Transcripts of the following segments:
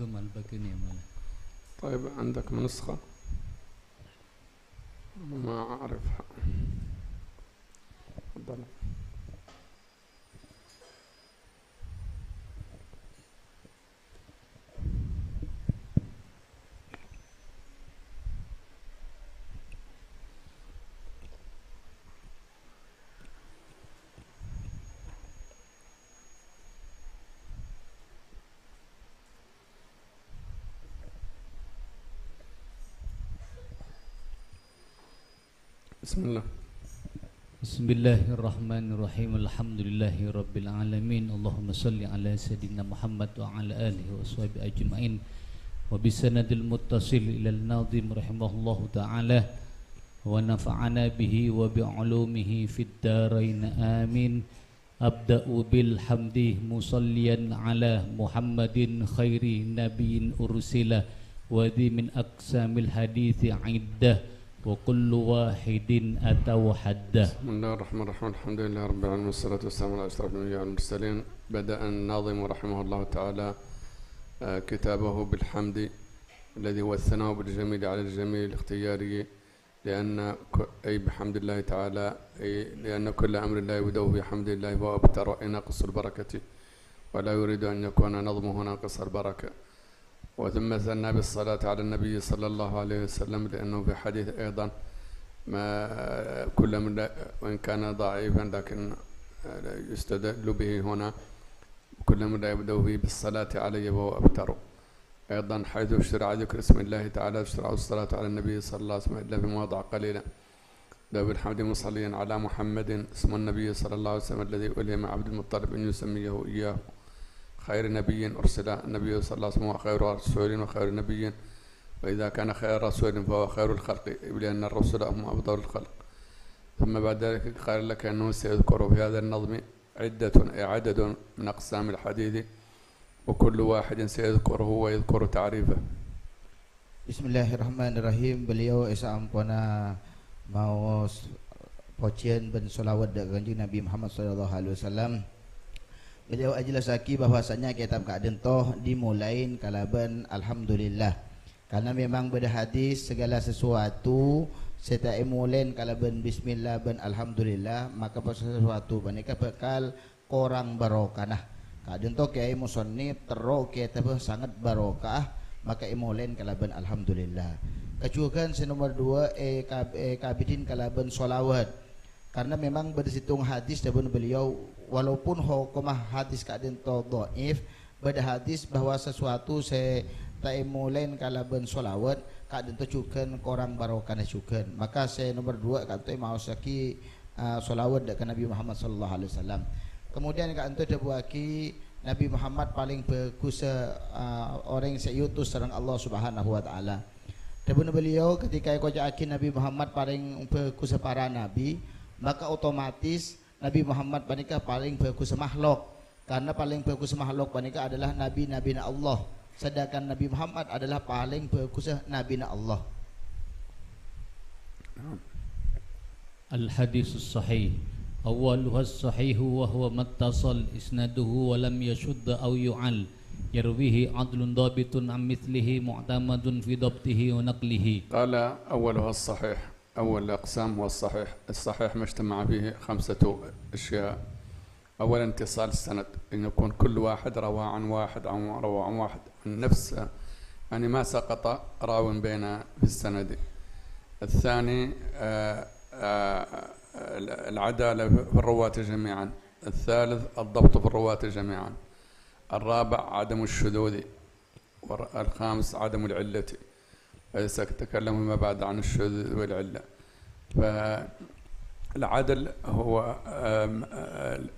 منظومة الباقين يا مولانا. طيب عندك نسخة؟ ما أعرفها. تفضل. بسم الله. بسم الله الرحمن الرحيم. الحمد لله رب العالمين. اللهم صل على سيدنا محمد وعلى آله وصحبه أجمعين وبسند المتصل إلى الناظم رحمه الله تعالى ونفعنا به وبعلومه في الدارين آمين. أبدأ بالحمد مصليا على محمد خير نبي أرسل وذي من أقسام الحديث عدة وكل واحد أتى حده. بسم الله الرحمن الرحيم. الحمد لله رب العالمين والصلاة والسلام على أشرف الأنبياء والمرسلين. بدأ الناظم رحمه الله تعالى كتابه بالحمد الذي هو الثناء بالجميل على الجميل الاختياري، أي بحمد الله تعالى، لأن كل أمر الله يبدأ بحمد الله وهو أبتر ناقص البركة، ولا يريد أن يكون نظمه ناقص البركة. وثم ثنى بالصلاة على النبي صلى الله عليه وسلم، لأنه في حديث أيضا ما كل من وإن كان ضعيفا لكن يستدل به هنا، كل من لا يبدأ به بالصلاة عليه وهو أبتر. أيضا حيث اشترع ذكر اسم الله تعالى اشترع الصلاة على النبي صلى الله عليه وسلم إلا في مواضع قليلة. لو بالحمد مصليا على محمد اسم النبي صلى الله عليه وسلم الذي ألهم عبد المطلب أن يسميه إياه خير نبي أرسل النبي صلى الله عليه وسلم وخير رسول وخير نبي، وإذا كان خير رسول فهو خير الخلق، لأن الرسل هم أفضل الخلق. ثم بعد ذلك قال لك أنه سيذكر في هذا النظم عدد من أقسام الحديث، وكل واحد سيذكره ويذكر تعريفه. Bismillahirrahmanirrahim. Beliau sampuna mau pocian ben solawat da kanjeng Nabi Muhammad sallallahu alaihi wasallam. Beliau ajelasaki bahwasanya kitab kaden toh dimulain kalaban alhamdulillah. Karena memang beda hadis segala sesuatu seta emulen kalaban bismillah ben alhamdulillah, maka sesuatu banika bekal korang barokah. Kaden toh kiai musannif tero kiai sangat barokah, maka emulen kalaban alhamdulillah. Kecuali nomor 2 kabidin kalaban solawat. Karena memang bersitung hadis dari beliau, walaupun hukumah hadis kaden to dhaif, beda hadis bahwa sesuatu saya ta'imulen kalaban solawat kaden to cukan korang barokana cukan. Maka saya nomor 2 kata mau saki solawat ke Nabi Muhammad sallallahu alaihi wasallam. Kemudian kaden to debuaki Nabi Muhammad paling bagus orang yang sayutus sareng Allah Subhanahu wa taala. Debun beliau ketika kocakin Nabi Muhammad paling bagus para nabi, maka otomatis Nabi Muhammad panika paling bagus makhluk, karena paling bagus makhluk panika adalah nabi-nabi Allah, sedangkan Nabi Muhammad adalah paling bagus nabi Allah. الحديث الصحيح أولها الصحيح وهو ما اتصل إسناده ولم يشد أو يعل يرويه عدل ضابط عن مثله معتمد في ضبطه ونقله. قال أولها الصحيح، أول الأقسام هو الصحيح. الصحيح ما اجتمع فيه 5 أشياء. أولا اتصال السند، أن يكون كل واحد روى عن واحد روى عن واحد نفس، يعني ما سقط راو بين في السند. الثاني العدالة في الرواة جميعا. الثالث الضبط في الرواة جميعا. الرابع عدم الشذوذ. الخامس عدم العلة، سأتكلم فيما بعد عن الشذوذ والعلة. فالعدل هو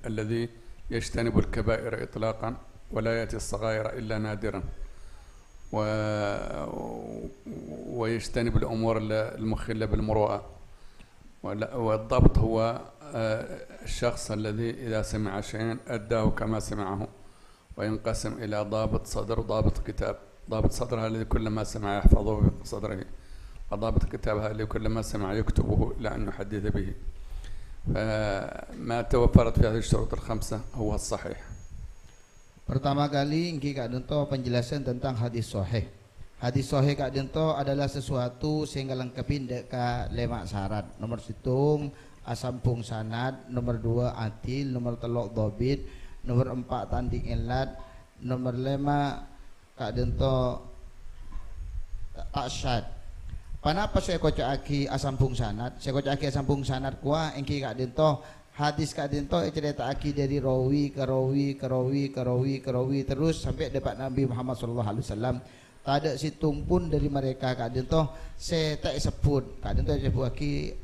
الذي يجتنب الكبائر إطلاقا ولا يأتي الصغائر إلا نادرا، ويجتنب الأمور المخلة بالمروءة. والضبط هو الشخص الذي إذا سمع شيئا أداه كما سمعه، وينقسم إلى ضابط صدر وضابط كتاب. ضابط صدر هذا الذي كل ما سمع يحفظه في صدره، وضابط كتاب هذا الذي كل ما سمع يكتبه إلى أن يحدث به. فما توفرت في هذه الشروط ال5 هو الصحيح. Pertama kali ingki Kak Dento penjelasan tentang hadis sahih. Hadis sahih Kak Dento adalah sesuatu sehingga lengkapin deka 5 syarat. Nomor situng asampung sanad, nomor 2 atil, nomor 3 dhabit, nomor 4 tanding ilat, nomor 5 Kak Dento tasyad. Panapa saya kocaki asampung sanad? Saya kocaki asampung sanad kuah engki Kak Dento hadis Kak Dento cerita aki dari rawi ke rawi terus sampai dapat Nabi Muhammad SAW. Tak ada situng pun dari mereka Kak Dento saya tak sebut Kak Dento sebut aki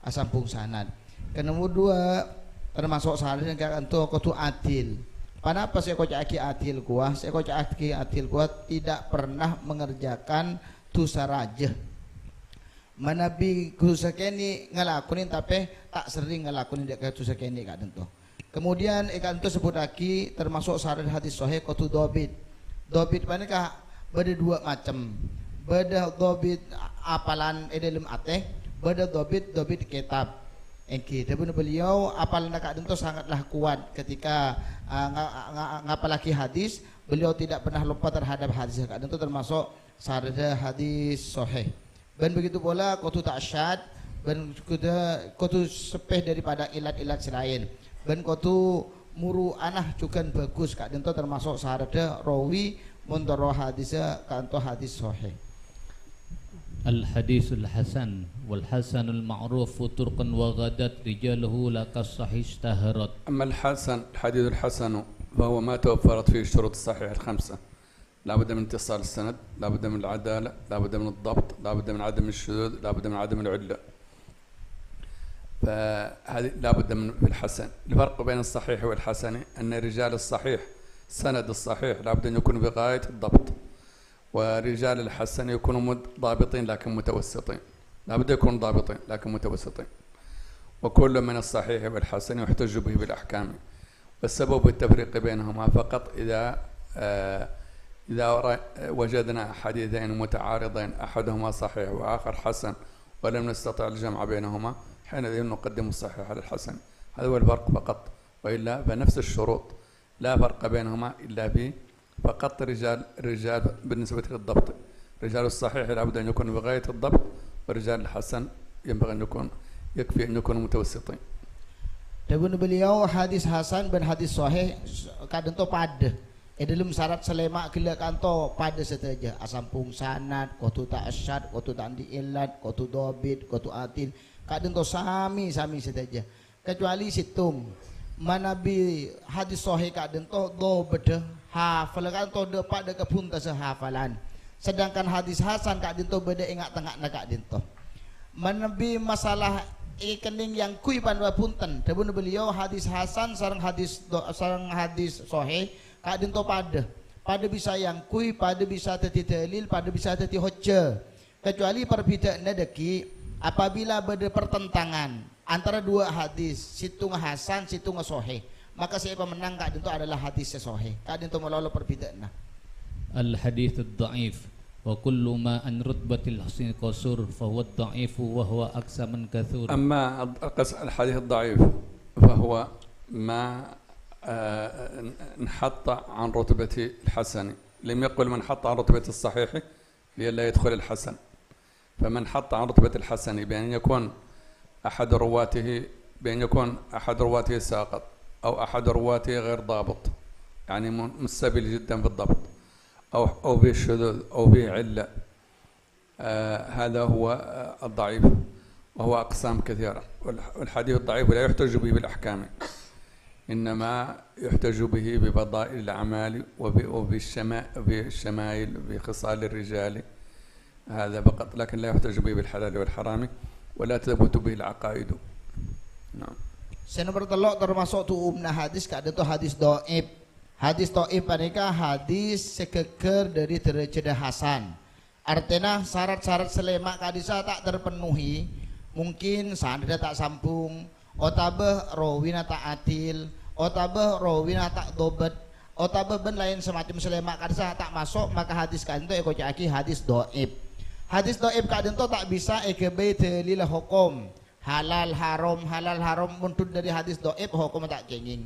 asampung sanad. Nomor 2 termasuk syarat yang Kak Dento kutu adil. Kenapa saya kocak aki adil kuah? Saya kocak aki adil kuah tidak pernah mengerjakan dosa raja. Manabi kusakeni ngalakunin tapi tak sering ngalakunin dek kusakeni Kak Dento. Kemudian Kak Dento sebut lagi termasuk syarat hadis sahih kutu dhabit. Dhabit manakah beda 2 macam. Beda dhabit apalan dalam ateh, beda dhabit kitab. Engki tapi beliau apalan Kak Dento sangatlah kuat ketika ngapalaki hadis, beliau tidak pernah lupa terhadap hadis Kak Dento termasuk syarat hadis sahih. Dan begitu pula kutu ta'syad dan kutu sepeh daripada ilat-ilat selain. Dan kutu muru anah juga bagus Kak Dento termasuk syarat rawi muntaro hadisnya kanto hadis sahih. Al-hadisul hasan wal hasanul ma'ruf turqan wa ghadat rijaluhu lakas sahih istaharat. أما الحديث الحسن فهو ما توفرت فيه الشروط الصحيحة ال5. لا بد من اتصال السند، لا بد من العدالة، لا بد من الضبط، لا بد من عدم الشذوذ، لا بد من عدم العلة. فهذه لا بد من الحسن. الفرق بين الصحيح والحسن أن رجال الصحيح سند الصحيح لا بد أن يكونوا بغاية الضبط، ورجال الحسن يكونوا ضابطين لكن متوسطين. لا بد يكونوا ضابطين لكن متوسطين. وكل من الصحيح والحسن يحتج به بالأحكام. والسبب التفريق بينهما فقط إذا وجدنا حديثين متعارضين أحدهما صحيح وآخر حسن ولم نستطع الجمع بينهما حينئذ نقدم الصحيح على الحسن. هذا هو الفرق فقط، وإلا فنفس الشروط لا فرق بينهما إلا فقط رجال بالنسبة للضبط. رجال الصحيح لابد أن يكونوا بغاية الضبط، ورجال الحسن ينبغي أن يكفي أن يكونوا متوسطين. Dabun beliau hadis hasan dan hadis sahih Kak Dento pada dalam syarat selemak gila kanto pada saja asampung sanad, kutu ta'syad, kutu tandi ilat, kutu dhabit, kutu atil. Kak Dento sami saja. Kecuali situng manabi hadis sahih Kak Dento do beda hafal kanto de pada kepunta sehafalan. Sedangkan hadis hasan Kak Dento beda ingat tengah Kak Dento. Manabi masalah kening yang kui panwa punten. Dabun beliau hadis hasan sareng hadis sahih Kak Dento pada bisa yang kui, pada bisa teti dalil, pada bisa teti hujjah. Kecuali perbedaannya deki apabila ada pertentangan antara 2 hadis, situng hasan, situng sahih, maka saya pemenang Kak Dento adalah hadis sahih. Kak Dento melolo perbedaannya. Al-hadits ad-dha'if wa kullu ma an rutbatil hasan qasur fa huwa ad-dha'if wa huwa aqsa min kathur. أما الحديث الضعيف فهو ما انحط عن رتبة الحسن. لم يقل من حط عن رتبة الصحيح لئلا يدخل الحسن. فمن حط عن رتبة الحسن بأن يكون أحد رواته ساقط أو أحد رواته غير ضابط، يعني مستبل جدا في الضبط، أو به شذوذ أو به علة، هذا هو الضعيف، وهو أقسام كثيرة. والحديث الضعيف لا يحتج به بالأحكام، إنما يحتج به بفضائل الأعمال وبالشمائل بخصال الرجال، هذا فقط، لكن لا يحتج به بالحلال والحرام ولا تثبت به العقائد. نعم. Nomor 3 termasuk tuumna hadis Kak Dento hadis dhaif. Hadis dhaif panika hadis sekeker dari derajat hasan. Artinya syarat-syarat selemak hadisnya tak terpenuhi, mungkin sanadnya tak sambung, otabah rawina tak adil, otabah rawina tak dobat, otabah ben lain semacam selemak hadisnya tak masuk, maka hadis Kak Dento ekocaki hadis dhaif. Hadis dhaif Kak Dento tak bisa EGB dalil hukum halal haram muntun dari hadis dhaif hukum tak kenging.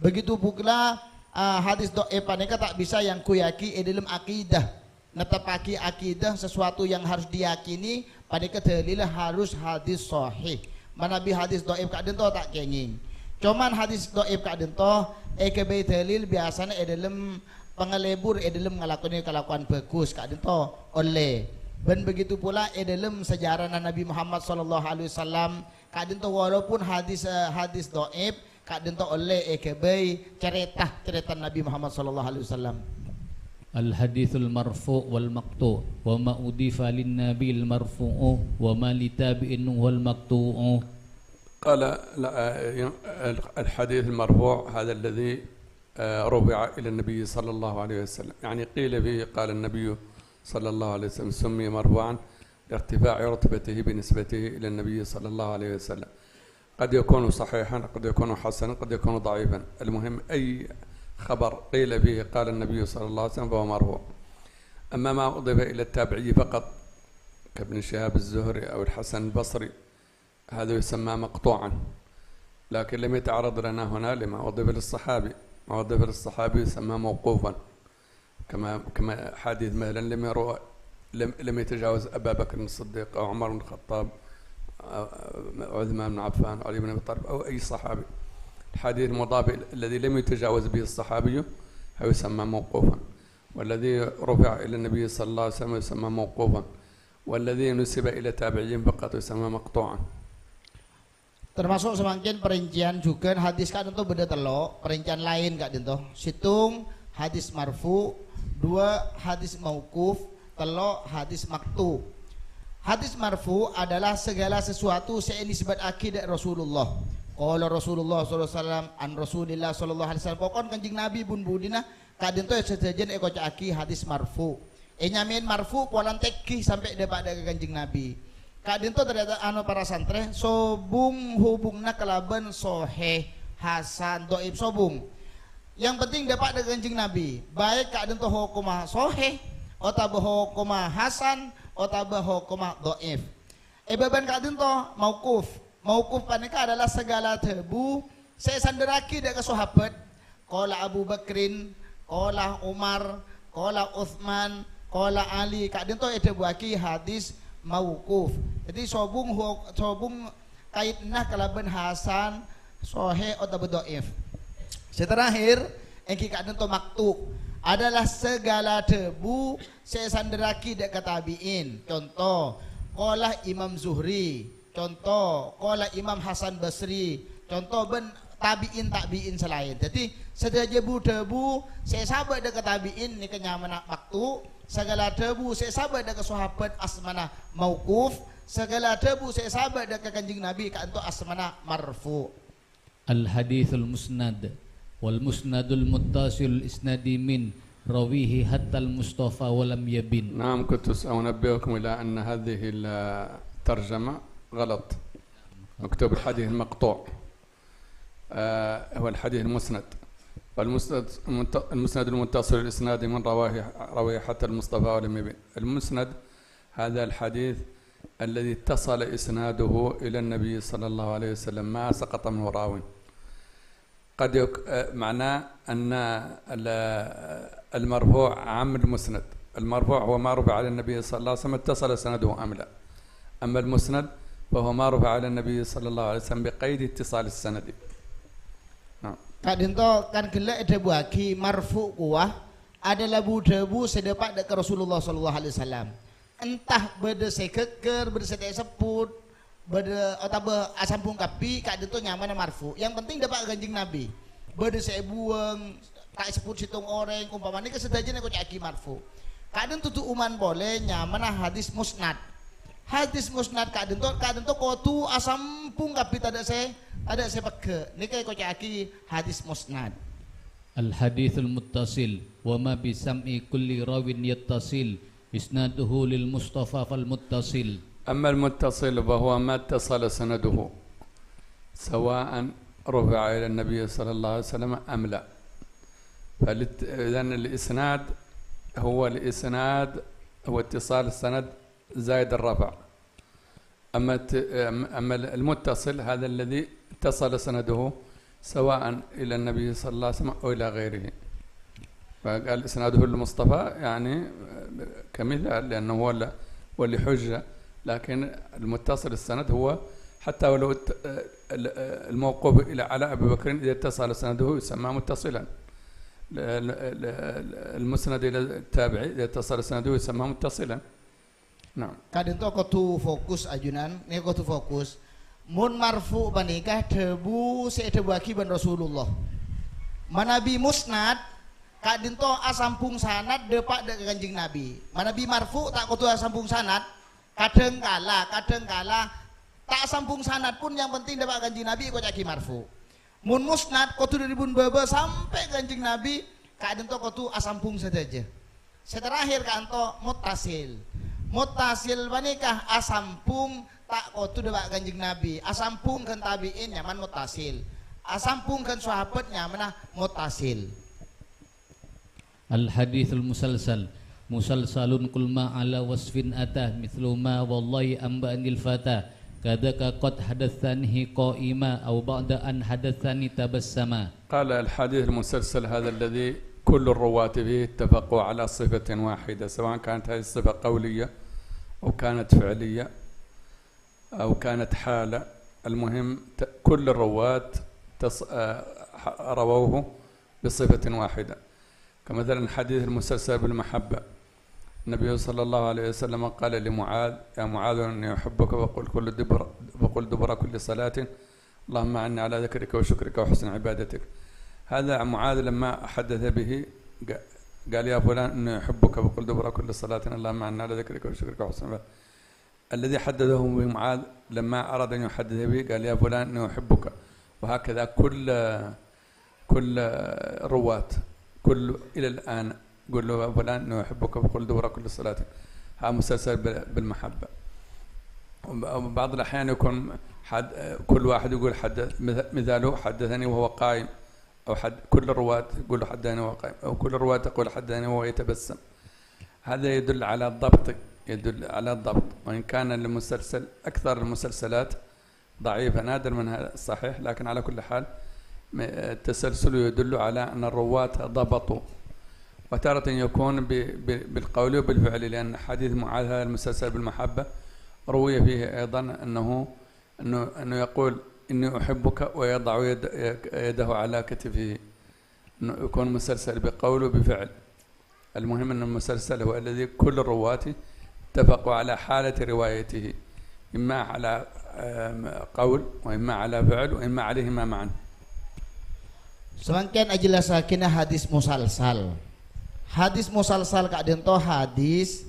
Begitu pula hadis dhaif panika tak bisa yang kuyaki dalam akidah. Netepaki akidah sesuatu yang harus diyakini panika dalil harus hadis sahih. Manabi hadis dhaif kadin to tak kenging. Cuman hadis dhaif kadin to EKB dalil biasanya dalam pengelebur dalam ngelakoni kelakuan bagus kadin to oleh. Dan begitu pula dalam sejarah Nabi Muhammad sallallahu alaihi wasallam kadin to walaupun hadis dhaif kadin to oleh EKB cerita Nabi Muhammad sallallahu alaihi wasallam. Al-hadithul marfu' wal maqtu' wa ma udifa lin nabil marfu'u wa ma li tabi'in wal maqtu'u. قال الحديث المرفوع هذا الذي رفع إلى النبي صلى الله عليه وسلم، يعني قيل فيه قال النبي صلى الله عليه وسلم سمي مرفوعا لارتفاع رتبته بنسبته إلى النبي صلى الله عليه وسلم. قد يكون صحيحا، قد يكون حسنا، قد يكون ضعيفا، المهم أي خبر قيل فيه قال النبي صلى الله عليه وسلم فهو مرفوع. أما ما أضيف إلى التابعي فقط كابن شهاب الزهري أو الحسن البصري هذا يسمى مقطوعا، لكن لم يتعرض لنا هنا لما أضيف للصحابي. ما أضيف للصحابي يسمى موقوفا، كما حديث مثلا لم يتجاوز أبا بكر الصديق أو عمر بن الخطاب أو عثمان بن عفان أو علي بن أبي طالب أو أي صحابي. الحديث المضاف الذي لم يتجاوز به الصحابي هو يسمى موقوفا، والذي رفع إلى النبي صلى الله عليه وسلم يسمى موقوفا، والذي نسب إلى تابعين فقط يسمى مقطوعا. Termasuk semakin perincian juga hadis kan itu beda telo, perincian lain kak dinto. Situng hadis marfu, 2 hadis mauquf, telo hadis maktu. Hadis marfu adalah segala sesuatu yang disebut akidah Rasulullah. Qala Rasulullah sallallahu alaihi wasallam an Rasulillah sallallahu alaihi wasallam. Pokon Kanjeng Nabi bun budina kadin to sejajan eko caki hadis marfu. Nyamin marfu polan teki sampai daripada ke Kanjeng Nabi. Kadin to ternyata para santri sobung hubungna kelaban soheh hasan dhaif sobung. Yang penting dapat dari Kanjeng Nabi. Baik kadin to hukuma soheh atau hukuma hasan atau hukuma dhaif. Beban kadin to mauquf. Mauquf panika adalah segala tebu saya sandaraki dari sahabat. Qala Abu Bakrin, qala Umar, qala Uthman, qala Ali. Kadin to buaki hadis mauquf. Jadi sobung kaitna kalaban hasan sahih atau dhaif. Seterakhir engki kadin to maktu adalah segala debu saya sandaraki dari tabiin. Contoh qala Imam Zuhri, contoh qala Imam Hasan Basri, contoh ben tabiin selain. Jadi sedaja debu saya sahabat dekat tabiin ni kenyamanan waktu, segala debu saya sahabat dekat sahabat asmana mauquf, segala debu saya sahabat dekat Kanjeng Nabi ka antu asmana marfu. Al hadithul musnad wal musnadul muttasil isnadi min rawihi hatta al mustafa wa lam yabin. نعم كنت أنبهكم إلى أن هذه الترجمة غلط، مكتوب الحديث المقطوع هو الحديث المسند، والمسند المتصل الإسناد من رواه حتى المصطفى ولم يبين. المسند هذا الحديث الذي اتصل إسناده إلى النبي صلى الله عليه وسلم ما سقط منه راو. قد معناه أن المرفوع عام المسند. المرفوع هو ما رفع على النبي صلى الله عليه وسلم اتصل سنده أم لا. أما المسند فهو ما رفع على النبي صلى الله عليه وسلم بقيد اتصال السند. نعم. Kadinto kan gelek debuaki marfu kuah adalah debu sedepak dekat Rasulullah sallallahu alaihi wasallam. Entah beda sekeker, beda sedek seput, beda atau asampung kapi kadinto nyaman marfu. Yang penting dapat Kanjeng Nabi. Beda saya buang tak seput situng orang umpamanya kesedajan aku caki marfu. Kadin tutu uman boleh nyaman hadis musnad. Hadis musnad kadin to kotu asampung kapi ada saya pakai. Ni kaya ko caki hadis musnad. Al hadithul muttasil wa ma bi sam'i kulli rawin yattasil isnaduhu lil mustafa fal muttasil. أما المتصل فهو ما اتصل سنده سواء رفع إلى النبي صلى الله عليه وسلم أم لا. فإذن الإسناد هو اتصال السند زائد الرفع. أما المتصل هذا الذي اتصل سنده سواء إلى النبي صلى الله عليه وسلم أو إلى غيره. فقال إسناده المصطفى يعني كمثال لأنه هو اللي حجة، لكن المتصل السند هو حتى ولو الموقوف إلى على أبي بكر إذا اتصل سنده يسمى متصلا، المسند إلى التابعي إذا اتصل سنده يسمى متصلا. نعم. Kadin to kotu fokus ajunan, ni kotu fokus. Mun marfu banikah tebu setebu aki ban Rasulullah. Manabi musnad kadin to asampung sanad depak de kanjeng Nabi. Manabi marfu tak kotu asampung sanad, kadang kala tak sampung sanad pun yang penting depak kanjeng Nabi kok aki marfu. Mun musnad kotu dari bun baba sampai kanjeng Nabi kadin to kotu asampung saja. Seterakhir kanto Muttasil banikah asampung tak kotu depak kanjeng Nabi, asampung kan tabiin nyaman muttasil, asampung kan sahabat nyaman muttasil. Al hadithul musalsal musalsalun kulma ala wasfin atah mithlu ma wallahi amba anil fata kadaka qad hadatsanihi qa'ima aw ba'da an hadatsani tabassama. قال الحديث المسلسل هذا الذي كل الرواة به اتفقوا على صفة واحدة، سواء كانت هذه الصفة قولية أو كانت فعلية أو كانت حالة، المهم كل الرواة رووه بصفة واحدة. كمثلا حديث المسلسل بالمحبة، النبي صلى الله عليه وسلم قال لمعاذ: يا معاذ إني أحبك وقل دبر كل صلاة اللهم أعني على ذكرك وشكرك وحسن عبادتك. هذا معاذ لما حدث به قال: يا فلان إني أحبك وقل دبر كل صلاة اللهم أعني على ذكرك وشكرك وحسن عبادتك. الذي حدثه بمعاذ لما أراد أن يحدث به قال: يا فلان إني أحبك. وهكذا كل الرواة كل إلى الآن قل له: يا فلان إني أحبك وقل دبر كل صلاة. هذا مسلسل بالمحبة. وبعض الأحيان يكون كل واحد يقول مثاله حدثني وهو قائم، أو كل الرواة يقول حدثني وهو قائم، أو كل الرواة تقول حدثني وهو يتبسم. هذا يدل على الضبط، وإن كان المسلسل أكثر المسلسلات ضعيفة نادر منها الصحيح، لكن على كل حال التسلسل يدل على أن الرواة ضبطوا. وتارة يكون بالقول وبالفعل، لأن حديث معاذ هذا المسلسل بالمحبة روي فيه أيضا أنه يقول: إني أحبك ويضع يده على كتفه، أنه يكون مسلسل بقول وبفعل. المهم أن المسلسل هو الذي كل الرواة اتفقوا على حالة روايته، إما على قول وإما على فعل وإما عليهما معا. Semangkin ajelasakeun hadis musalsal. Hadis musalsal kadento hadis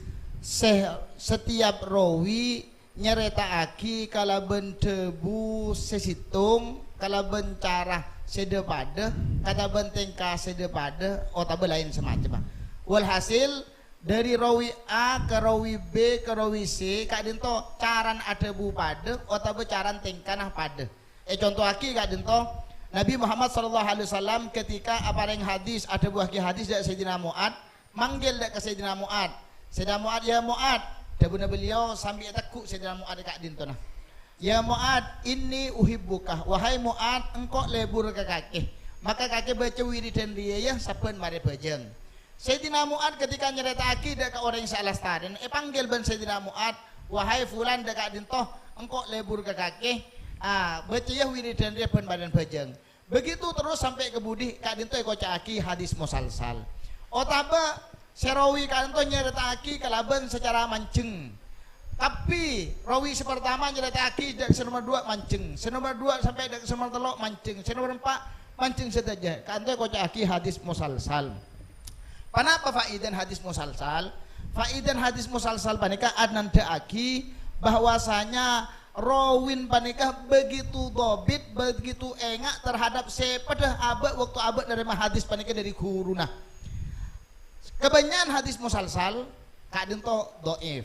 setiap rawi nyeritaaki kalaben tebu sesitung kalaben cara sedepada kata bentengka sedepada otabe lain semacam. Walhasil dari rawi A ke rawi B ke rawi C kadento caran adebu pada otabe caran tengkanah pada. Contoh aki kadento Nabi Muhammad SAW ketika apareng hadis ada buah hadis dari Sayyidina Mu'ad manggil dak ke Sayyidina Mu'ad. Sayyidina Mu'ad, ya Mu'ad, dabuna beliau sambil takut Sayyidina Mu'ad dekat dintona. Ya Mu'ad, inni uhibbuka. Wahai Mu'ad, engkau lebur ke kaki. Maka kaki baca wiridan dia ya saben mari bajeng. Sayyidina Mu'ad ketika nyerita aki dak ke orang salah staden, panggil ban Sayyidina Mu'ad, wahai fulan dekat dintoh, engkau lebur ke kaki. Baca ya wiridan dia ban badan bajeng. Begitu terus sampai ke budi kadinto ekoca aki hadis musalsal. Otaba serawi kadinto nyerita aki kalaban secara mancing. Tapi rawi sepertama nyerita aki dari senomor 2 mancing, senomor 2 sampai dari senomor 3 mancing, senomor 4 mancing saja. Kadinto ekoca aki hadis musalsal. Kenapa faidan hadis musalsal? Faidan hadis musalsal panika adnanda aki bahwasanya rawin panikah begitu dobit, begitu engak terhadap sepedah abad waktu abad dari hadis panikah dari guruna. Kebanyakan hadis musalsal kadinto doif.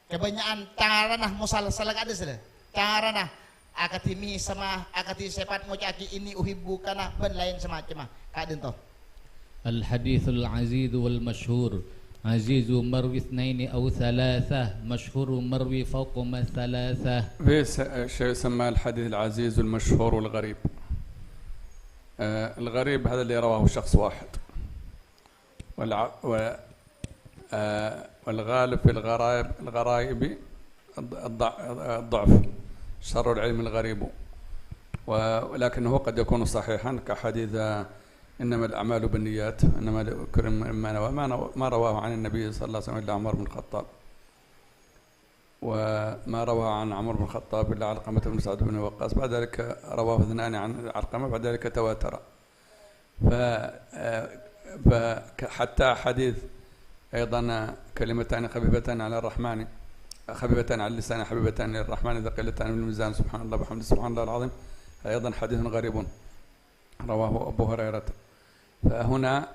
Kebanyakan carana musalsal kada sudah. Carana akatimi sama akati sepat mocaki ini uhibbukana ban lain semacam kadinto. Al hadithul aziz wal masyhur. عزيز مروي 2 أو 3 مشهور مروي فوق ما 3. في شيء يسمى الحديث العزيز والمشهور والغريب. الغريب هذا اللي رواه شخص واحد، والغالب في الغرائب الضعف، شر العلم الغريب، ولكنه قد يكون صحيحا كحديث إنما الأعمال بالنيات، إنما لكل ما نوى، ما رواه عن النبي صلى الله عليه وسلم إلا عمر بن الخطاب، وما رواه عن عمر بن الخطاب إلا علقمة بن سعد بن وقاص، بعد ذلك رواه اثنان عن علقمة، بعد ذلك تواتر. فحتى حديث أيضا كلمتان خفيفتان على الرحمن، خفيفتان على اللسان حبيبتان للرحمن إذا قلتان من الميزان، سبحان الله وبحمده سبحان الله العظيم، أيضا حديث غريب رواه أبو هريرة. فهنا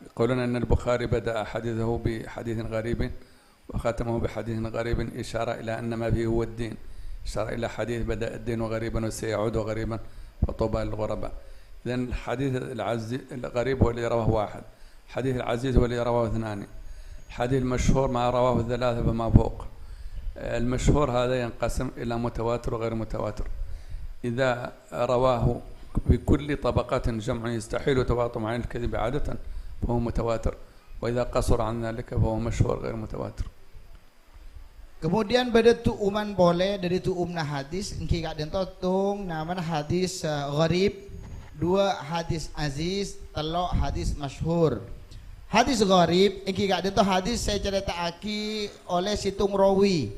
يقولون أن البخاري بدأ حديثه بحديث غريب وختمه بحديث غريب، إشارة إلى أن ما فيه هو الدين، إشارة إلى حديث بدأ الدين غريبا وسيعود غريبا فطوبى للغرباء. إذن الحديث الغريب هو اللي رواه واحد، حديث العزيز هو اللي رواه اثنان، الحديث المشهور ما رواه ثلاثة فما فوق. المشهور هذا ينقسم إلى متواتر وغير متواتر. إذا رواه بكل طبقات جمع يستحيل تواطم عن الكذب عادة فهو متواتر، وإذا قصر عن ذلك فهو مشهور غير متواتر. Kemudian pada tu'uman boleh dari tu'umna hadis engki kak dento tung namanya hadis gharib, dua hadis aziz, telok hadis masyhur. Hadis gharib engki kak dento hadis saya ceritaaki oleh situng rawi.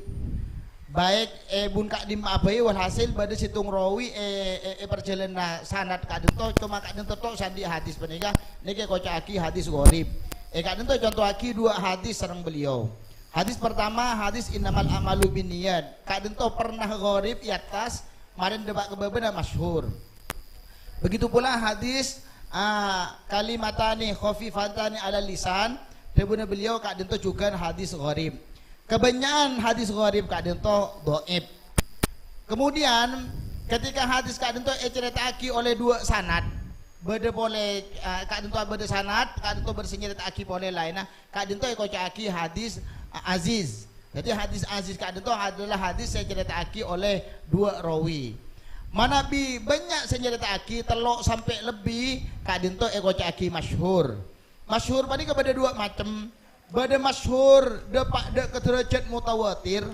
Baik bun kak dim abai walhasil pada situng rawi perjalanan sanad kak dento cuma kak dento tok sandi hadis penikah niki kocaki hadis gharib. Kak dento contoh aki dua hadis sareng beliau. Hadis pertama hadis innamal amalu binniyat. Kak dento pernah gharib di atas, marin debak kebabena masyhur. Begitu pula hadis kalimatani khafifatani ala lisan, debuna beliau kak dento juga hadis gharib. Kebanyakan hadis gharib kak dento dhaif. Kemudian ketika hadis kak dento ceritaaki oleh dua sanad, beda boleh kak dento beda sanad, kak dento bersenjataaki boleh lainnya, kak dento kocaki hadis aziz. Jadi hadis aziz kak dento adalah hadis saya ceritaaki oleh dua rawi. Mana bi banyak saya ceritaaki telok sampai lebih kak dento kocaki masyhur. Masyhur tadi kepada dua macam. Bada masyhur depak de keterajat mutawatir.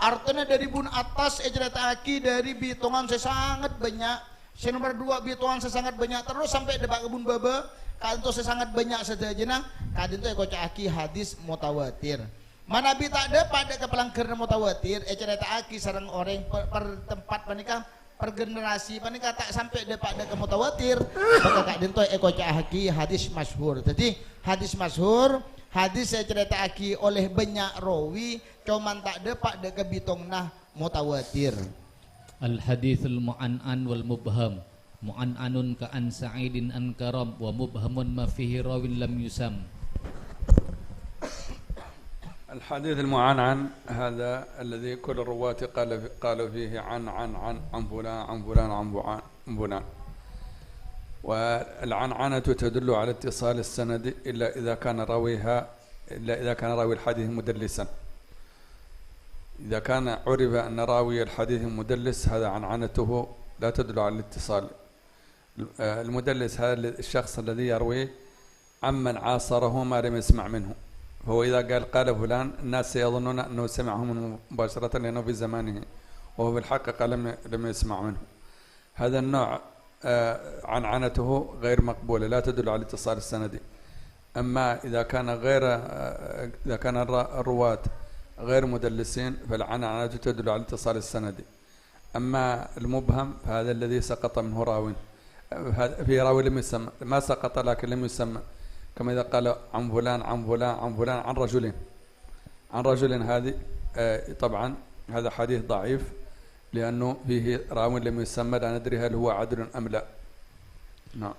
Artinya dari bun atas ceritaaki dari bitongan sesangat banyak. Yang nomor dua bitongan sesangat banyak terus sampai depak kebun baba. Kak dento sesangat banyak sedajana. Kak dento kocaki hadis mutawatir. Mana bi tak ada pada kepelanggar mutawatir ceritaaki sareng orang per tempat panikah per generasi panikah tak sampai depak de mutawatir maka kak dento kocaki hadis masyhur. Jadi hadis masyhur hadis saya ceritaaki oleh banyak rawi cuman tak depak de kebitongna mutawatir. Al hadithul mu'an'an wal mubham. Mu'an'anun ka an sa'idin an karam wa mubhamun ma fihi rawin lam yusam. الحديث المعنعن هذا الذي كل الرواة قالوا فيه عن فلان عن فلان عن فلان. والعنعنة تدل على اتصال السند إلا إذا كان راوي الحديث مدلسا. إذا كان عرف أن راوي الحديث مدلس هذا عنعنته لا تدل على الاتصال. المدلس هذا الشخص الذي يروي عمن عاصره ما لم يسمع منه، هو إذا قال فلان الناس سيظنون أنه سمعه منه مباشرة لأنه في زمانه وهو في الحقيقة لم يسمع منه. هذا النوع عنعنته غير مقبولة لا تدل على اتصال السند. أما إذا كان الرواة غير مدلسين فالعنعنة تدل على اتصال السند. أما المبهم فهذا الذي سقط منه راوي، في راوي لم يسمى، ما سقط لكن لم يسمى، كما إذا قال عن فلان عن فلان عن فلان عن رجل هذه طبعا هذا حديث ضعيف لأنه فيه راوي لم يسمى لا ندري هل هو عدل أم لا. نعم.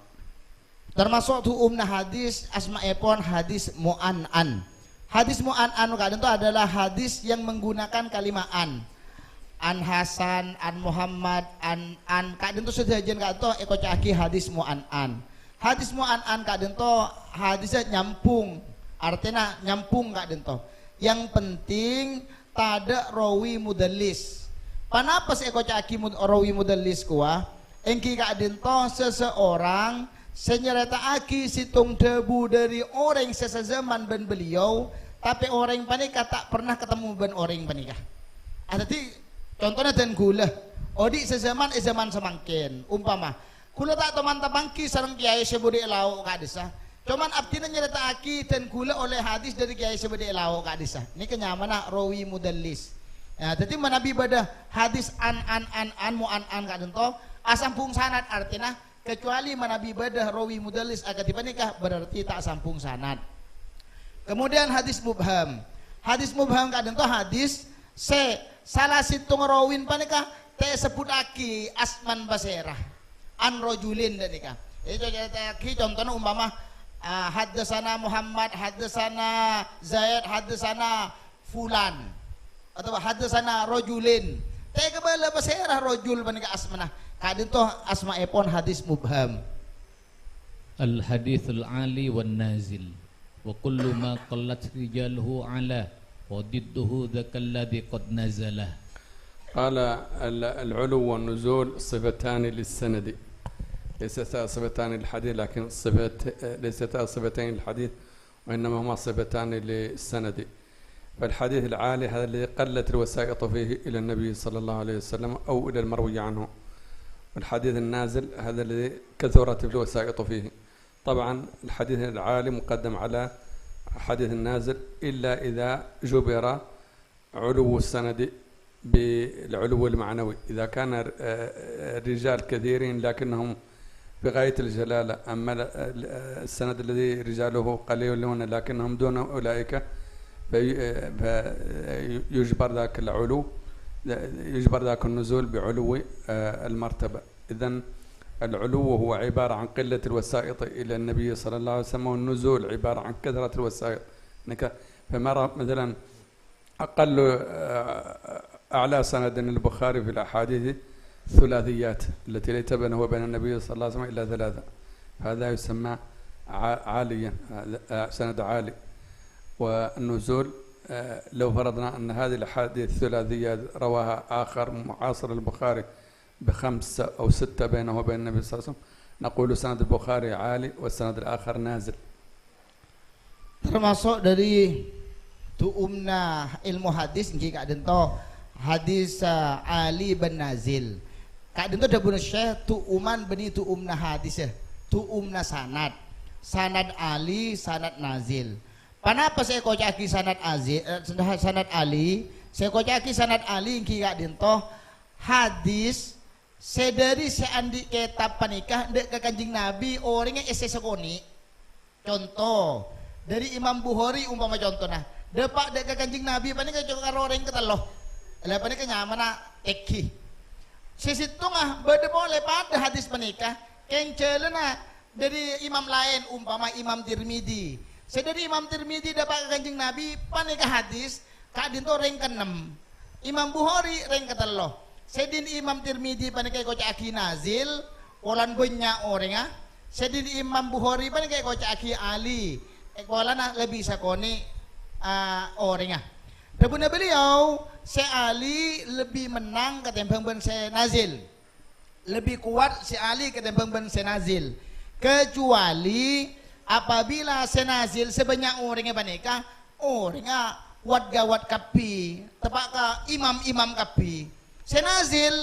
Termasuk hukumna hadis asma'ipun hadis mu'an'an. Hadis mu'an'an kadang itu adalah hadis yang menggunakan kalimat an Hasan, an Muhammad, an kadang itu sedajan kadang itu ekocaki hadis mu'an'an. Hadis mu'an'an kadang itu hadisnya nyampung, artinya nyampung kadang itu. Yang penting tada rawi mudallis. Panapa ekocaki rawi mudallis kuah? engki kadin toh seseorang senyeritaaki situng debu dari orang sesezaman ben beliau, tapi orang panika tak pernah ketemu ben orang panika. Jadi contohnya dan gula, odi sezaman zaman semangkin, umpama gula tak teman tabangki sareng kiai sebudi lau kadisa. Cuman abdina nyeritaaki dan gula oleh hadis dari kiai sebudi lau kadisa. Ini kenyamanan rawi mudallis. Ya, jadi menabi pada hadis an mu an kadin toh asampung sanad artinya kecuali menabi pada rawi mudallis agak dipanikah berarti tak sampung sanad. Kemudian hadis mubham. Hadis mubham kadin toh hadis salah situng rawin panikah te sebutaki asman basirah an rojulin danika. Itu jadi contohnya umpama haddatsana Muhammad, haddatsana Zaid, haddatsana fulan atau haddatsana rojulin. Te kebala basirah rojul panikah asmana. Kadin toh asma epon hadis mubham. Al hadithul ali wan nazil wa kullu ma qallat rijaluhu ala wa didduhu dhaka alladhi qad nazalah. قال العلو والنزول صفتان للسند، ليستا صفتان للحديث، لكن ليستا صفتين للحديث وإنما هما صفتان للسند. فالحديث العالي هذا الذي قلت الوسائط فيه إلى النبي صلى الله عليه وسلم أو إلى المروي عنه، والحديث النازل هذا الذي كثرت الوسائط فيه. طبعا الحديث العالي مقدم على حديث النازل إلا إذا جبر علو السند بالعلو المعنوي. إذا كان الرجال كثيرين لكنهم بغاية الجلالة، أما السند الذي رجاله قليلون لكنهم دون أولئك فيجبر ذاك العلو، يجبر ذاك النزول بعلو المرتبة. إذن العلو هو عبارة عن قلة الوسائط إلى النبي صلى الله عليه وسلم، والنزول عبارة عن كثرة الوسائط. فمرة مثلا أقل أعلى سند البخاري في الأحاديث ثلاثيات التي ليس بينه وبين النبي صلى الله عليه وسلم إلا ثلاثة، هذا يسمى عاليا، سند عالي. والنزول لو فرضنا أن هذه الأحاديث الثلاثيات رواها آخر معاصر البخاري ب5 أو 6 بينه وبين النبي صلى الله عليه وسلم، نقول سند البخاري عالي والسند الآخر نازل. Termasuk dari tuumna ilmu hadis nggih Kak Dento hadis Ali bin Nazil. Kak Dento da bun Syekh tuuman beni tuumna hadis tuumna sanad. Sanad Ali, sanad Nazil. Kenapa saya kocaki sanad sanad Ali? Saya kocaki sanad Ali nggih Kak Dento hadis sedari seandi kitab panikah ndek ke Kanjeng Nabi orangnya ese sekoni. Contoh dari Imam Bukhari umpama contohnya depak dek ke Kanjeng Nabi panika karo orang keteloh. Lah panika nyamana eki. Sesitungah bade boleh pada hadis panika kencelena dari imam lain umpama Imam Tirmidzi. Sedari Imam Tirmidzi depak ke Kanjeng Nabi panika hadis kadin to reng ke-6. Imam Bukhari reng keteloh. Sedin Imam Tirmidzi panika kocaki nazil olan banyak orangnya. Sedin Imam Bukhari panika kocaki Ali. Ekolana lebih sakoni orangnya. Dabuna beliau si Ali lebih menang ketimbang ben si Nazil, lebih kuat si Ali ketimbang ben si Nazil, kecuali apabila si Nazil sebanyak orangnya panika orangnya wat gawat kapi tepak ke imam kapi. Si Nazil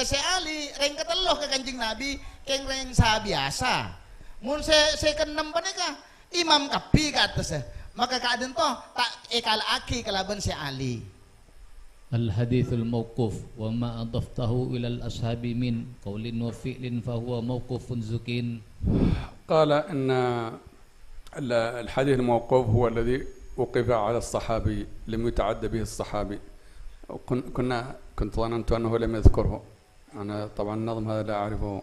si Ali reng keteloh ke Kanjeng Nabi keng reng sah biasa. Mun si ke-6 panika imam kapi ke atas, maka keadaan toh tak ekal aki kelaban si Ali. Al hadithul mauquf wa ma adaftahu ila al ashabi min qawlin wa fi'lin fa huwa mauqufun zukin. قال ان الحديث الموقوف هو الذي وقف على الصحابي لم يتعدى به الصحابي. كنت ظننت انه لم يذكره، انا طبعا النظم هذا لا اعرفه.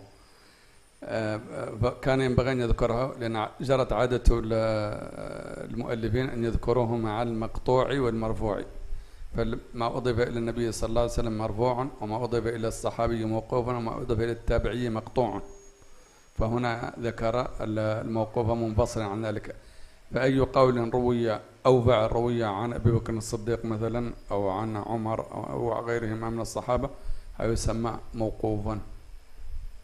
كان ينبغي أن يذكرها لأن جرت عادة المؤلفين أن يذكروه مع المقطوع والمرفوع، فما أضيف إلى النبي صلى الله عليه وسلم مرفوعا وما أضيف إلى الصحابي موقوفا وما أضيف إلى التابعي مقطوعا، فهنا ذكر الموقوف منفصلا عن ذلك. فأي قول روي أو فعل روي عن أبي بكر الصديق مثلا أو عن عمر أو غيرهما من الصحابة يسمى موقوفا.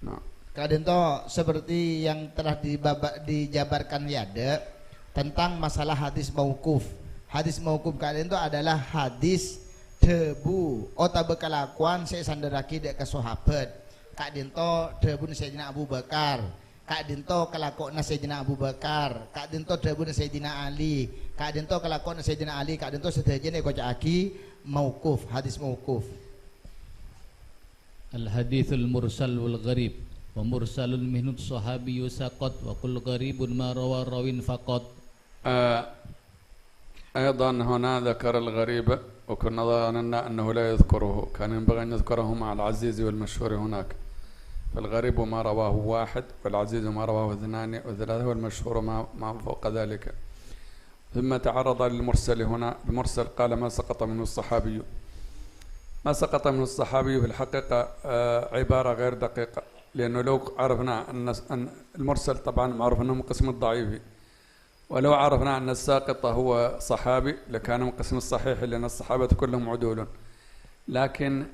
Nah. Kadento seperti yang telah dijabarkan Yade tentang masalah hadis mauquf. Hadis mauquf kadento adalah hadis debu ota bekalakuan saya sandaraki dek ke sahabat. Kadento debu Sayyidina Abu Bakar. Kadento kelakona Sayyidina Abu Bakar. Kadento debu Sayyidina Ali. Kadento kelakona Sayyidina Ali. Kadento sedajane kocaki mauquf, hadis mauquf. Al-hadithul mursal wal gharib wa mursalun minhu sahabiyyu saqat wa kullu gharibun ma rawa rawin faqat. أيضا هنا ذكر الغريب وكنا ظننا أنه لا يذكره، كان ينبغي أن يذكره مع العزيز والمشهور هناك. فالغريب ما رواه واحد والعزيز ما رواه اثنان وثلاثة والمشهور ما فوق ذلك. ثم تعرض للمرسل هنا. المرسل قال ما سقط منه الصحابي. ما سقط منه الصحابي في الحقيقة عبارة غير دقيقة، لأنه لو عرفنا أن المرسل طبعا معروف أنه من قسم الضعيف، ولو عرفنا أن الساقط هو صحابي لكان من قسم الصحيح، لأن الصحابة كلهم عدول. لكن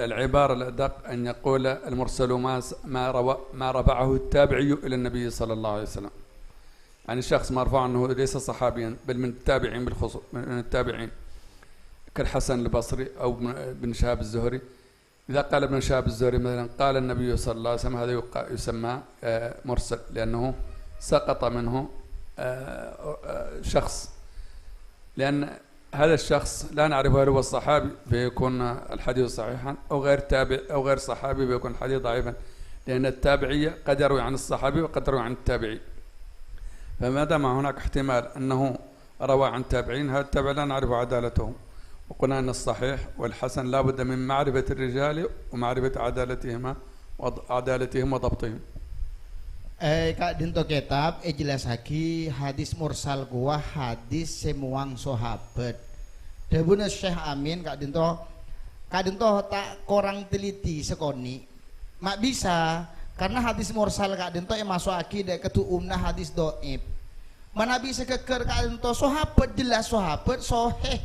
العبارة الأدق أن يقول المرسل ما رفعه التابعي إلى النبي صلى الله عليه وسلم. يعني شخص مرفوع أنه ليس صحابيا بل من التابعين بالخصوص، من التابعين كالحسن البصري أو بن شهاب الزهري. إذا قال ابن شهاب الزهري مثلا قال النبي صلى الله عليه وسلم، هذا يسمى مرسل، لأنه سقط منه شخص، لأن هذا الشخص لا نعرف هل هو الصحابي فيكون الحديث صحيحا أو غير تابع أو غير صحابي فيكون الحديث ضعيفا، لأن التابعية قد يروي عن الصحابي وقد يروي عن التابعي. فما دام هناك احتمال أنه روى عن تابعين، هذا التابع لا نعرف عدالتهم. وقلنا أن الصحيح والحسن لا بد من معرفة الرجال ومعرفة عدالتهم وضبطهم. Kak dinto kitab jelas lagi hadis mursal gua hadis semuang sahabat. Debuna Syekh Amin Kak dinto tak korang teliti sekoni. Mak bisa karena hadis mursal Kak dinto masuk akidah ketuumna hadis doib. Mana bisa keker Kak dinto sahabat jelas sahabat soheh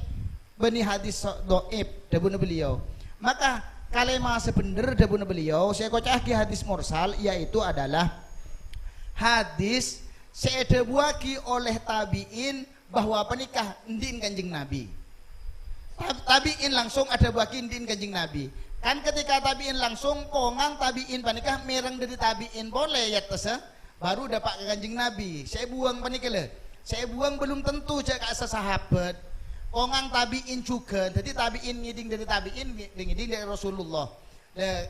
bani hadis doib debuna beliau. Maka kalau masih bener debuna beliau saya kocaki hadis mursal yaitu adalah hadis seedebuaki oleh tabiin bahwa penikah ndin kanjeng Nabi. Tabiin langsung ada buaki ndin kanjeng Nabi. Kan ketika tabiin langsung kongang tabiin penikah mereng dari tabiin boleh ya tese baru dapat ke kanjeng Nabi. Saya buang penikah le. Saya buang belum tentu cek asa sahabat. Kongang tabiin juga. Jadi tabiin ngiding dari tabiin ngiding dari Rasulullah.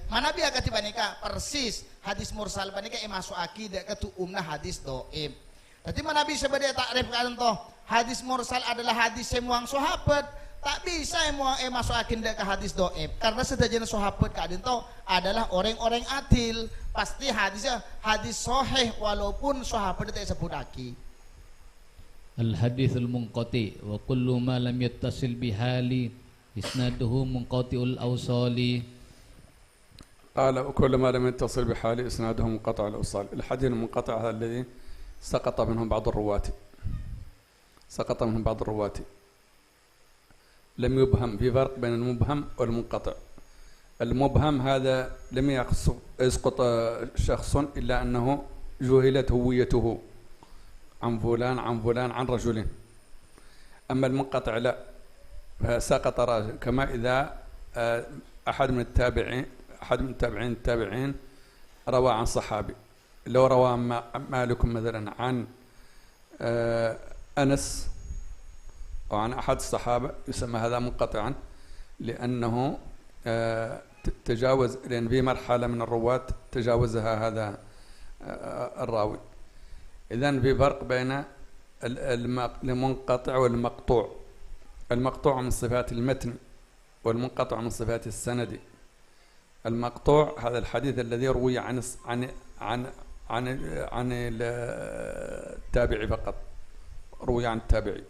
Mana biar kati panika persis hadis mursal panika masuk akidah ketuumna hadis doib. Jadi mana bisa beda takrif kan toh hadis mursal adalah hadis semuang sahabat, tak bisa masuk akidah ke hadis doib karena sedajana sahabat kadin toh adalah orang-orang adil, pasti hadisnya hadis sahih walaupun sahabat tidak sebut lagi. Al hadithul munqati wa kullu ma lam yattasil bihali isnaduhu munqati'ul awsali. قال وكل ما لم يتصل بحال إسناده منقطع الأوصال. الحديث المنقطع هذا الذي سقط منهم بعض الرواة لم يبهم. في فرق بين المبهم والمنقطع. المبهم هذا لم يسقط شخص إلا أنه جهلت هويته عن فلان عن رجل. أما المنقطع لا، فسقط راجل. كما إذا أحد من التابعين روى عن صحابي. لو روى مالك مثلا عن أنس أو عن أحد الصحابة يسمى هذا منقطعا، لأنه تجاوز، لأن في مرحلة من الرواة تجاوزها هذا الراوي. إذن في فرق بين المنقطع والمقطوع. المقطوع من صفات المتن والمنقطع من صفات السند. المقطوع هذا الحديث الذي روي عن التابعي فقط، روي عن التابعي.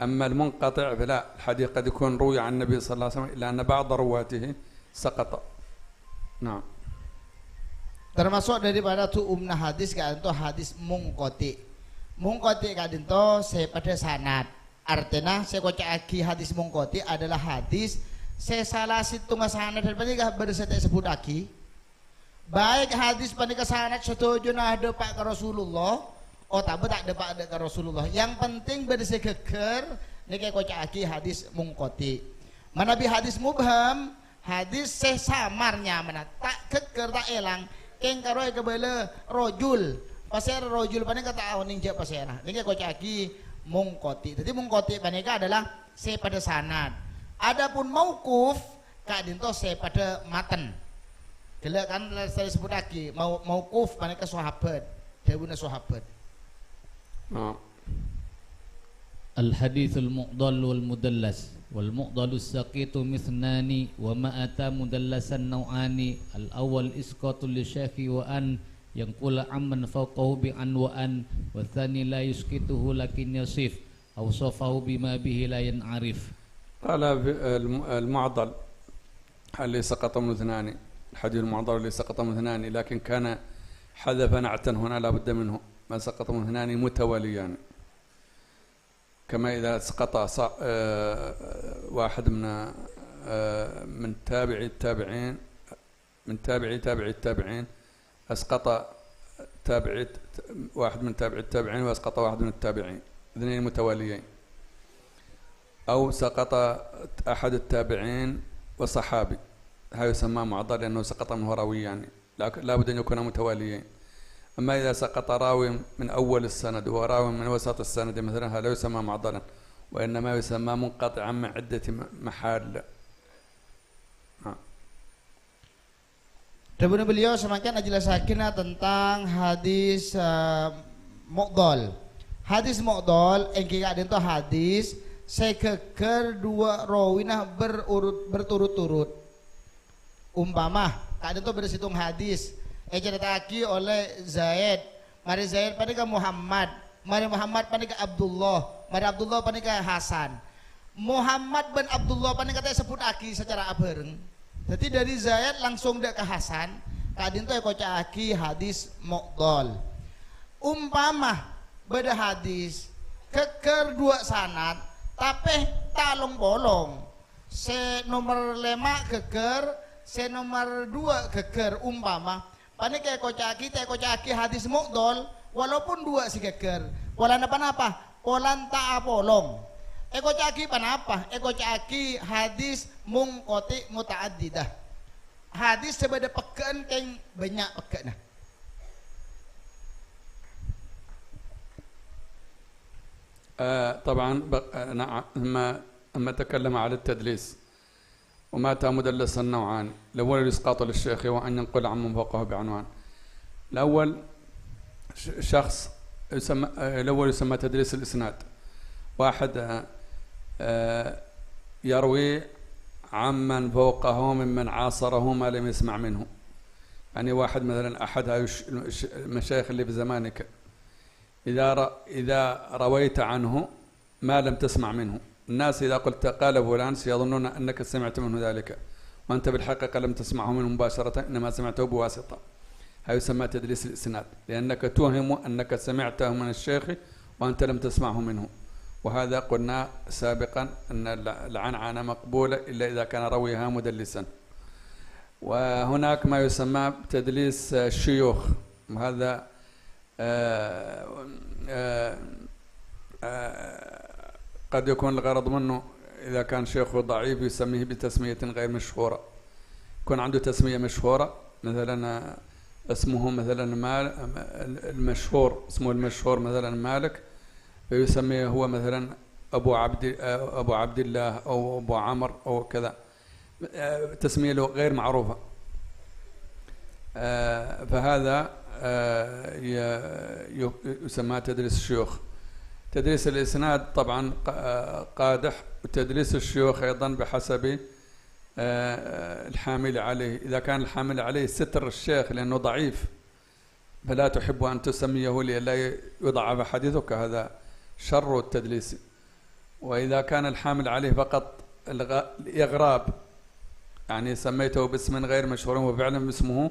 أما المنقطع فلا، الحديث قد يكون روي عن النبي صلى الله عليه وسلم إلا أن بعض رواته سقط. نعم. Termasuk daripada tuumna hadis kadinto hadis mungkoti. Mungkoti kadinto saya pada sanad. Artinya saya kocaki hadis mungkoti adalah hadis saya salah situ sanad dan panikah baru saya sebut lagi baik hadis panika sanad setuju nah ada pak ke Rasulullah oh tak ada pak ada ke Rasulullah yang penting berdasar keker niki kocaki hadis mungkoti mana bi hadis mubham hadis sesamarnya mana tak keker tak elang keng karo kebele rojul pasir rojul panika tak awon ninja pasera niki kocaki mungkoti jadi mungkoti panika adalah pada sanad adapun mauquf kak dinto pada matan gila kan saya sebut lagi mauquf panika sahabat dawuhna sahabat الحديث المعضل والمدلس والمعضل السقيط مثنان وما أتى مدلسا نوعان الأول إسقاط للشيخ وأن ينقل عمن فوقه بعن وأن والثاني لا يسقطه لكن يصف أوصفه بما به لا ينعرف قال المعضل اللي سقط من اثنان الحديث المعضل اللي سقط من اثنان لكن كان حذف نعتا هنا لا بد منه ما سقط من اثنان متواليان كما إذا سقط واحد من تابعي التابعين من تابعي التابعين أسقط واحد من تابعي التابعين وأسقط واحد من التابعين اثنين متواليين أو سقط أحد التابعين وصحابي هذا يسمى معضل لأنه سقط منه راوي يعني لا بد أن يكون متواليين أما إذا سقط راوي من أول السند وراوي من وسط السند مثلا هذا لا يسمى معضلا وإنما يسمى منقطعا من عدة محال. Kemudian beliau semakin menjelaskan tentang hadis mu'dhal. Hadis mu'dhal engke ada itu hadis sekeker dua rawinah berturut-turut. Umpama kadang itu bersitung hadis diceritaki oleh Zaid, mari Zaid panika Muhammad, mari Muhammad panika Abdullah, mari Abdullah panika Hasan. Muhammad bin Abdullah panika sebut aki secara abareng. Jadi dari Zaid langsung dek ke Hasan, kadin itu kocaki hadis mu'dhal. Umpama beda hadis keker dua sanad, tapi talong bolong. Se nomor 5 keker, se nomor 2 keker umpama. Pane kayak kocaki hadis mu'dhal walaupun 2 si keker. Walan apa-apa, walan tak apolong. Kocaki panapa? Kocaki hadis mungkoti mutaaddidah. Hadis sebeda pekeun keng banyak pekeunna. طبعا لما تكلم على التدليس ومات مدلسا نوعان الأول الإسقاط للشيخ وأن ينقل عمن فوقه بعنوان الأول شخص الأول يسمى تدليس الإسناد واحد يروي عمن فوقه ممن عاصره ما لم يسمع منه يعني واحد مثلا أحد المشايخ اللي بزمانك إذا رويت عنه ما لم تسمع منه الناس إذا قلت قال فلان سيظنون أنك سمعت منه ذلك وأنت بالحقيقة لم تسمعه منه مباشرة إنما سمعته بواسطة هذا يسمى تدليس الإسناد لأنك توهم أنك سمعته من الشيخ وأنت لم تسمعه منه وهذا قلنا سابقا أن العنعنة مقبولة إلا إذا كان رويها مدلسا وهناك ما يسمى تدليس الشيوخ وهذا قد يكون الغرض منه إذا كان شيخه ضعيف يسميه بتسمية غير مشهورة يكون عنده تسمية مشهورة مثلا اسمه مثلا المشهور اسمه المشهور مثلا مالك فيسميه هو مثلا أبو عبد الله أو أبو عمر أو كذا تسمية له غير معروفة فهذا يسمى تدريس الشيوخ تدريس الإسناد طبعا قادح وتدريس الشيوخ أيضا بحسب الحامل عليه إذا كان الحامل عليه ستر الشيخ لأنه ضعيف فلا تحب أن تسميه لئلا يضعف حديثك هذا شر التدليس وإذا كان الحامل عليه فقط الإغراب يعني سميته باسم غير مشهور وفعلا باسمه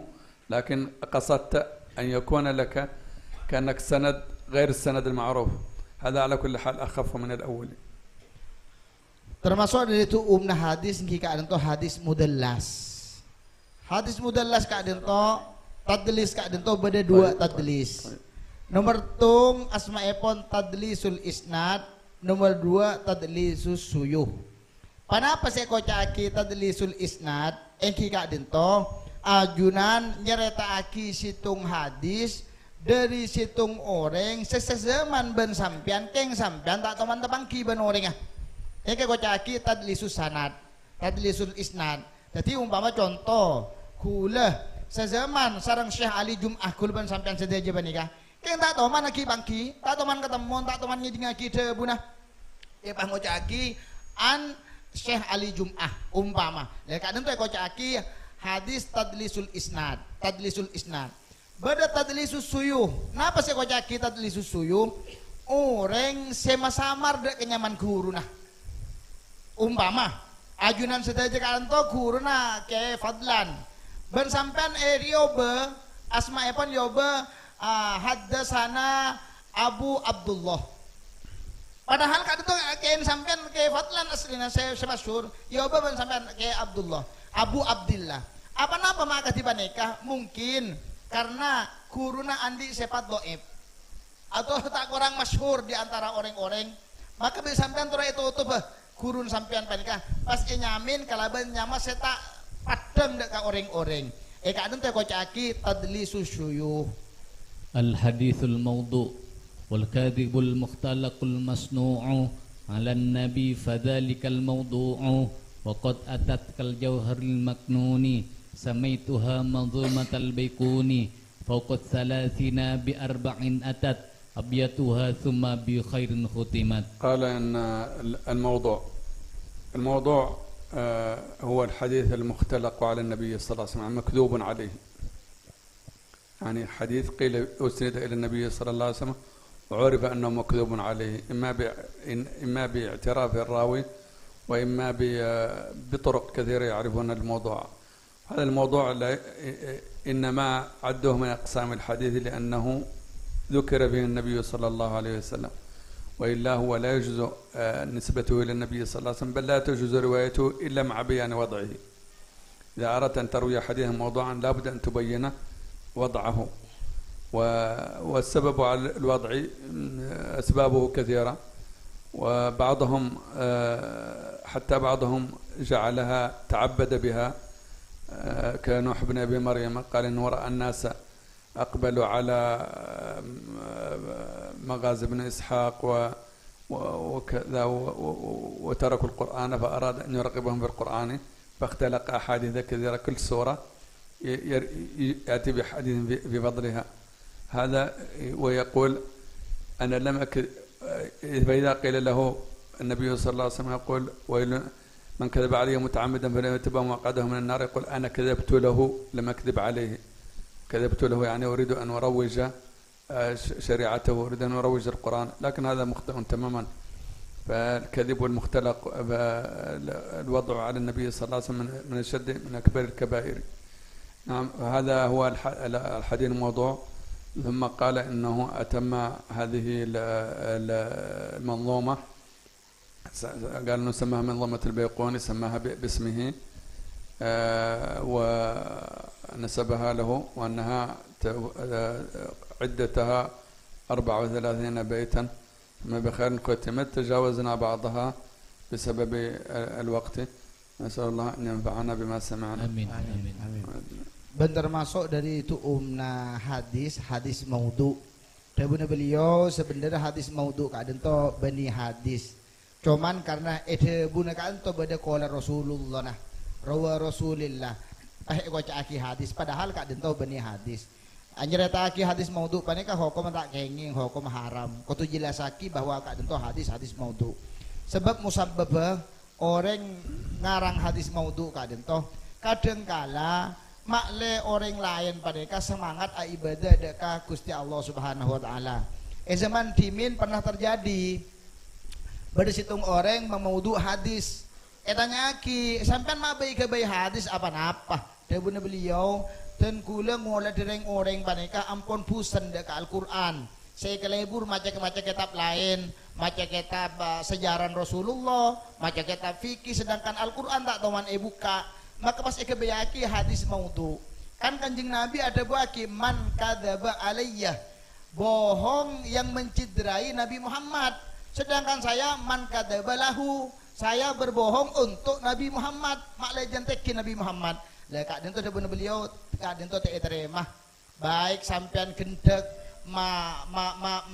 لكن قصدت أن يكون لك كأنك سند غير السند المعروف هذا على كل حال أخف من الأول. Termasuk dari itu hadis jika ada hadis mudallas. Hadis mudallas keadaan tadlis kak dento beda dua tadlis. Nomor tung asma'ipun tadlisul isnad, nomor dua tadlisus suyuh. Panapa saya kocaki tadlisul isnad? Engki kak dento ajunan nyereta aki situng hadis dari situng orang sesezaman ben sampian keng sampian tak teman tepangki ben orang ah. Engki kocaki tadlisus sanad, tadlisul isnad. Jadi umpama contoh kula sezaman sarang Syekh Ali Jum'ah kul ben sampian sedaja banikah. Keng tak toman lagi bangki, tak toman ketemu, tak toman ngiding lagi debuna. Epah ngocaki an Syekh Ali Jum'ah umpama. Leka den tu ngocaki hadis tadlisul isnad, tadlisul isnad. Beda tadlisus suyuh. Napa saya ngocaki tadlisus suyuh? Orang sema-samar dek kenyaman guru nah. Umpama ajunan sedaja kanto guru nah ke Fadlan. Ben sampean riobe asma'ipun yobe haddasana Abu Abdullah. Padahal kadang tu kain sampean ke Fadlan aslinya saya masyhur, ya ban sampean ke Abdullah, Abu Abdillah. Apa napa maka tiba nikah? Mungkin karena kuruna andi sepat doib atau tak kurang masyhur di antara orang-orang, maka bisa sampean tura itu kurun sampean panikah. Pas nyamin kalaban nyama saya tak padam dek orang-orang. Kadang tu kocaki tadlisus syuyuh. الحديث الموضوع والكاذب المختلق المصنوع على النبي فذلك الموضوع وقد أتت كالجوهر المكنون سميتها منظومة البيكوني فوق 30 ب4 أتت أبيتها ثم بخير ختمت. قال أن الموضوع هو الحديث المختلق على النبي صلى الله عليه وسلم مكذوب عليه، يعني حديث قيل أسند إلى النبي صلى الله عليه وسلم وعرف أنه مكذوب عليه إما باعتراف الراوي وإما بطرق كثيرة يعرفون الموضوع. هذا الموضوع إنما عدوه من أقسام الحديث لأنه ذكر به النبي صلى الله عليه وسلم، وإلا هو لا يجوز نسبته إلى النبي صلى الله عليه وسلم، بل لا تجوز روايته إلا مع بيان وضعه. إذا أردت أن تروي حديثا موضوعا لابد أن تبينه وضعه، والسبب على الوضع أسبابه كثيرة، وبعضهم حتى بعضهم جعلها تعبد بها كنوح بن أبي مريم، قال إنه رأى الناس أقبلوا على مغازي بن إسحاق وكذا وتركوا القرآن فأراد أن يرغبهم بالقرآن فاختلق أحاديث كثيرة كل سورة يأتي بحديث بفضلها هذا ويقول أنا لم أكذب. فإذا قيل له النبي صلى الله عليه وسلم يقول ويل من كذب عليه متعمدا فليتبوأ مقعده من النار، يقول أنا كذبت له لم أكذب عليه، كذبت له يعني أريد أن أروج شريعته وأريد أن أروج القرآن، لكن هذا مخطئ تماما. فالكذب والمختلق الوضع على النبي صلى الله عليه وسلم من الشد من أكبر الكبائر. نعم، هذا هو الحديث الموضوع. ثم قال إنه أتم هذه المنظومة، قال إنه سماها منظومة البيقوني، سماها باسمه ونسبها له، وأنها عدتها 34 بيتا. ما بخير ختمت، تجاوزنا بعضها بسبب الوقت. نسأل الله أن ينفعنا بما سمعنا. آمين آمين آمين. Bentar masuk dari itu hadis maudhu. Tabuna beliau sebenarnya hadis maudhu kadang to bani hadis. Cuman karena buna kadang to beda qala Rasulullah nah. Rawa Rasulillah. Aki hadis padahal kadang to bani hadis. Anjreta aki hadis maudhu panika hukum tak kenging, hukum haram. Kau tu jelasaki bahwa kadang to hadis maudhu. Sebab musabbab orang ngarang hadis maudhu kadang to kadang kala makle orang lain pada semangat ibadah dekat Gusti Allah Subhanahu wa taala. Zaman dimin pernah terjadi pada situng orang memaudhu hadis. Tanya ki sampean mah baik ke baik hadis apa-apa. Debuna beliau dan kula ngolah dereng orang pada ampun pusen dekat Al-Qur'an. Saya kelebur macam-macam kitab lain, macam kitab sejarah Rasulullah, macam kitab fikih, sedangkan Al-Qur'an tak tahuan buka. Maka pas ikebeyaki hadis maudhu. Kan Kanjeng Nabi ada buaki man kadzaba alayya, bohong yang menciderai Nabi Muhammad. Sedangkan saya man kadzaba lahu, saya berbohong untuk Nabi Muhammad, mak lejan teki Nabi Muhammad. Lah kak den tu ada benar beliau, kak den tu tak terima. Baik sampean gendek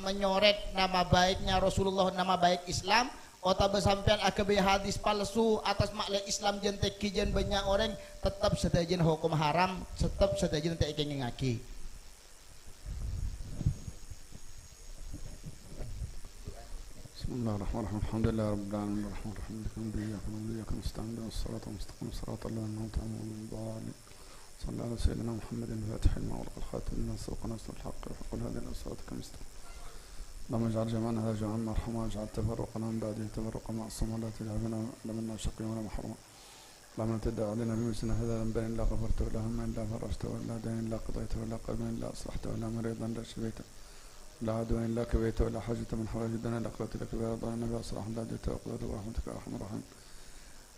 menyoret nama baiknya Rasulullah, nama baik Islam, atau sampean akabe hadis palsu atas makle Islam jen teki jen banyak orang, tetap sedajen hukum haram, tetap sedajen tak ingin ngaki. Bismillahirrahmanirrahim. Alhamdulillah rabbil alamin arrahmanirrahim maliki yawmiddin iyyaka nasta'in ihdinas siratal mustaqim siratal ladzina an'amta 'alaihim صلى على سيدنا محمد الفاتح لما أغلق الخاتم لما سبق ناصر الحق وقل هذه صراطك المستقيم. اللهم اجعل جمعنا هذا جمعا مرحوما واجعل تفرقنا من بعده تفرقا معصوما ولا تجعل منا شقيا ولا محروما. اللهم لا تدع علينا بمسنا هذا ذنبا الا غفرته ولا هما الا فرجته ولا دين الا قضيته ولا قلبا الا اصلحته ولا مريضا الا شفيته ولا عدوا الا كبيته ولا حاجة من حوائج الدنيا الا قضيت لك بها رضا النبي صلى الله عليه وسلم وقضيته برحمتك يا ارحم الراحمين.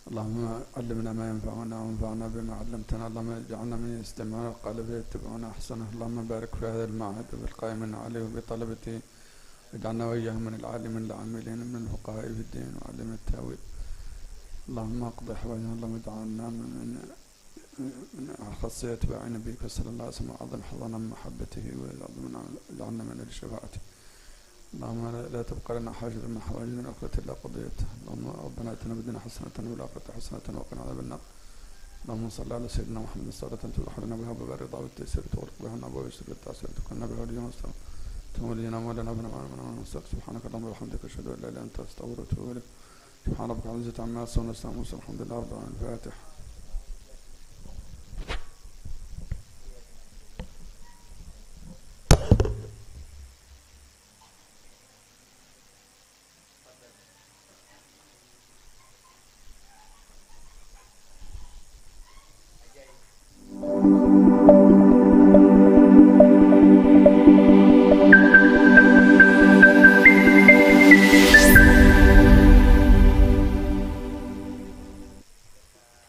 اللهم علمنا ما ينفعنا وانفعنا بما علمتنا. اللهم اجعلنا من يستمعون القول فيتبعون احسنه. اللهم بارك في هذا المعهد وبالقائمين عليه وبطلبته، واجعلنا واياهم من العالمين العاملين من الفقهاء في الدين وعلم التاويل. اللهم اقضي حوائجنا. اللهم اجعلنا من خاصية اتباع نبيك صلى الله عليه وسلم وعظم حظنا من محبته واجعلنا من شفاعته. اللهم لا تبقى لنا حاجة من حوائجنا الآخرة إلا قضيتها. اللهم ربنا آتنا في الدنيا حسنة وفي الآخرة حسنة وقنا عذاب النار. اللهم صل على سيدنا محمد صلاة تفتح لنا بها باب الرضا والتيسير وتغلق بها الأبواب والسر والتعسير تكون بها وليا ونصيرا تولينا مولانا ابن معنا ونستغفرك. سبحانك اللهم وبحمدك أشهد أن لا إله إلا أنت أستغفرك وأتوب إليك. سبحان ربك رب العزة عما يصفون والسلام على المرسلين والحمد لله رب العالمين. الفاتحة.